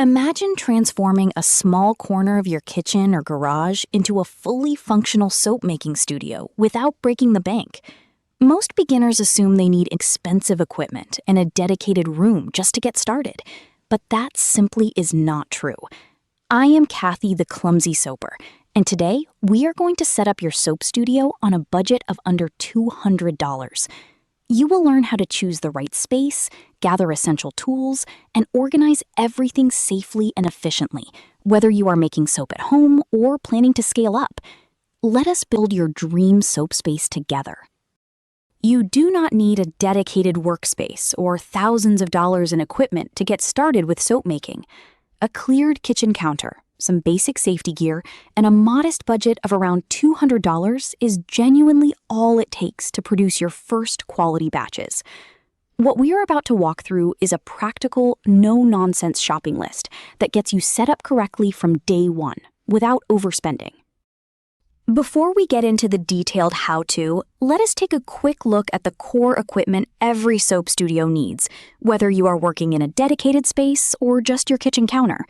Imagine transforming a small corner of your kitchen or garage into a fully functional soap-making studio without breaking the bank. Most beginners assume they need expensive equipment and a dedicated room just to get started, but that simply is not true. I am Kathy the Clumsy Soaper, and today we are going to set up your soap studio on a budget of under $200. You will learn how to choose the right space, gather essential tools, and organize everything safely and efficiently, whether you are making soap at home or planning to scale up. Let us build your dream soap space together. You do not need a dedicated workspace or thousands of dollars in equipment to get started with soap making. A cleared kitchen counter, some basic safety gear, and a modest budget of around $200 is genuinely all it takes to produce your first quality batches. What we are about to walk through is a practical, no-nonsense shopping list that gets you set up correctly from day one, without overspending. Before we get into the detailed how-to, let us take a quick look at the core equipment every soap studio needs, whether you are working in a dedicated space or just your kitchen counter.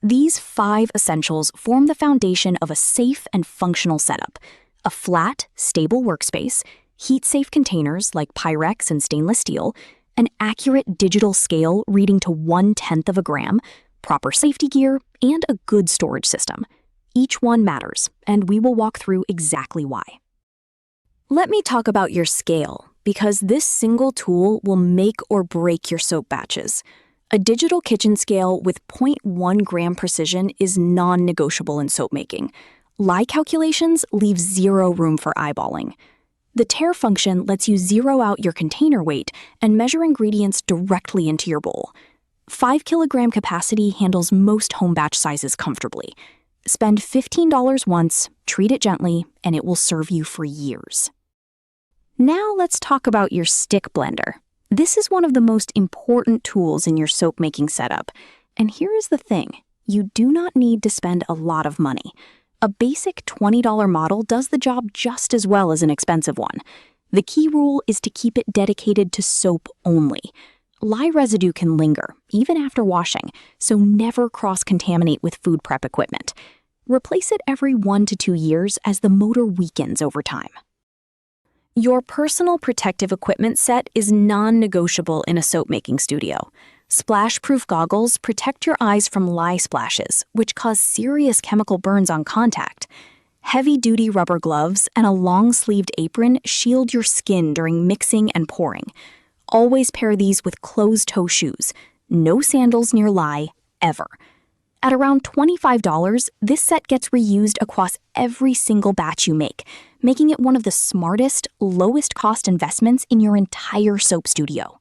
These 5 essentials form the foundation of a safe and functional setup: a flat, stable workspace, heat-safe containers like Pyrex and stainless steel, an accurate digital scale reading to 1/10 of a gram, proper safety gear, and a good storage system. Each one matters, and we will walk through exactly why. Let me talk about your scale, because this single tool will make or break your soap batches. A digital kitchen scale with 0.1 gram precision is non-negotiable in soap making. Lie calculations leave zero room for eyeballing. The tare function lets you zero out your container weight and measure ingredients directly into your bowl. 5 kilogram capacity handles most home batch sizes comfortably. Spend $15 once, treat it gently, and it will serve you for years. Now let's talk about your stick blender. This is one of the most important tools in your soap making setup. And here is the thing, you do not need to spend a lot of money. A basic $20 model does the job just as well as an expensive one. The key rule is to keep it dedicated to soap only. Lye residue can linger, even after washing, so never cross-contaminate with food prep equipment. Replace it every 1 to 2 years as the motor weakens over time. Your personal protective equipment set is non-negotiable in a soap-making studio. Splash-proof goggles protect your eyes from lye splashes, which cause serious chemical burns on contact. Heavy-duty rubber gloves and a long-sleeved apron shield your skin during mixing and pouring. Always pair these with closed-toe shoes. No sandals near lye, ever. At around $25, this set gets reused across every single batch you make, making it one of the smartest, lowest-cost investments in your entire soap studio.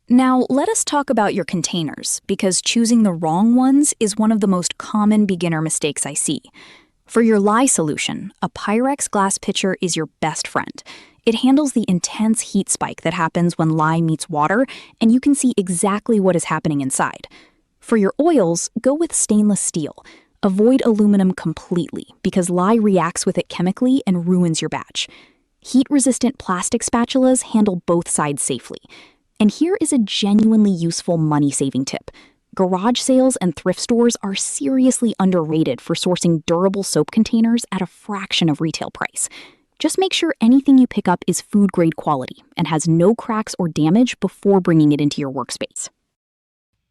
Now, let us talk about your containers, because choosing the wrong ones is one of the most common beginner mistakes I see. For your lye solution, a Pyrex glass pitcher is your best friend. It handles the intense heat spike that happens when lye meets water, and you can see exactly what is happening inside. For your oils, go with stainless steel. Avoid aluminum completely, because lye reacts with it chemically and ruins your batch. Heat-resistant plastic spatulas handle both sides safely. And here is a genuinely useful money-saving tip. Garage sales and thrift stores are seriously underrated for sourcing durable soap containers at a fraction of retail price. Just make sure anything you pick up is food-grade quality and has no cracks or damage before bringing it into your workspace.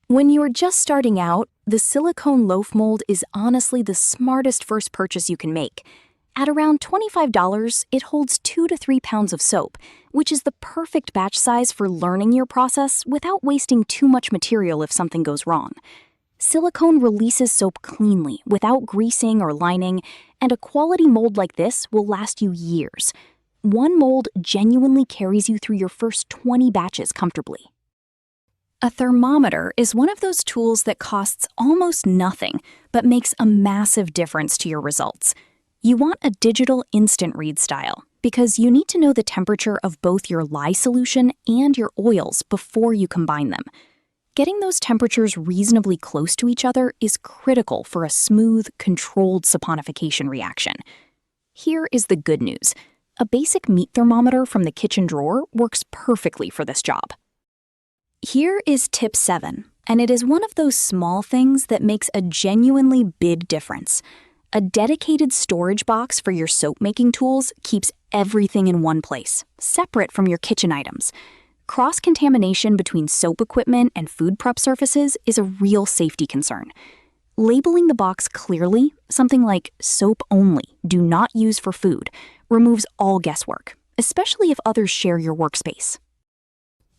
When you are just starting out, the silicone loaf mold is honestly the smartest first purchase you can make. At around $25, it holds 2 to 3 pounds of soap, which is the perfect batch size for learning your process without wasting too much material if something goes wrong. Silicone releases soap cleanly, without greasing or lining, and a quality mold like this will last you years. One mold genuinely carries you through your first 20 batches comfortably. A thermometer is one of those tools that costs almost nothing, but makes a massive difference to your results. You want a digital instant read style, because you need to know the temperature of both your lye solution and your oils before you combine them. Getting those temperatures reasonably close to each other is critical for a smooth, controlled saponification reaction. Here is the good news. A basic meat thermometer from the kitchen drawer works perfectly for this job. Here is tip 7. And it is one of those small things that makes a genuinely big difference. A dedicated storage box for your soap-making tools keeps everything in one place, separate from your kitchen items. Cross-contamination between soap equipment and food prep surfaces is a real safety concern. Labeling the box clearly, something like soap only, do not use for food, removes all guesswork, especially if others share your workspace.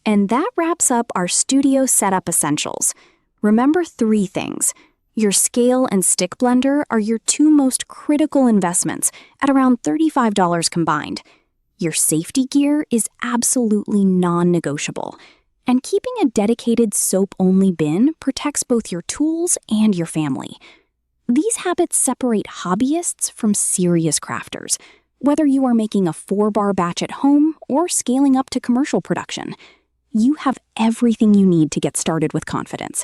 And that wraps up our studio setup essentials. Remember 3 things. Your scale and stick blender are your 2 most critical investments at around $35 combined. Your safety gear is absolutely non-negotiable. And keeping a dedicated soap-only bin protects both your tools and your family. These habits separate hobbyists from serious crafters, whether you are making a 4-bar batch at home or scaling up to commercial production. You have everything you need to get started with confidence.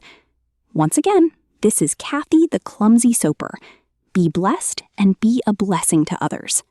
Once again, this is Kathy the Clumsy Soaper. Be blessed and be a blessing to others.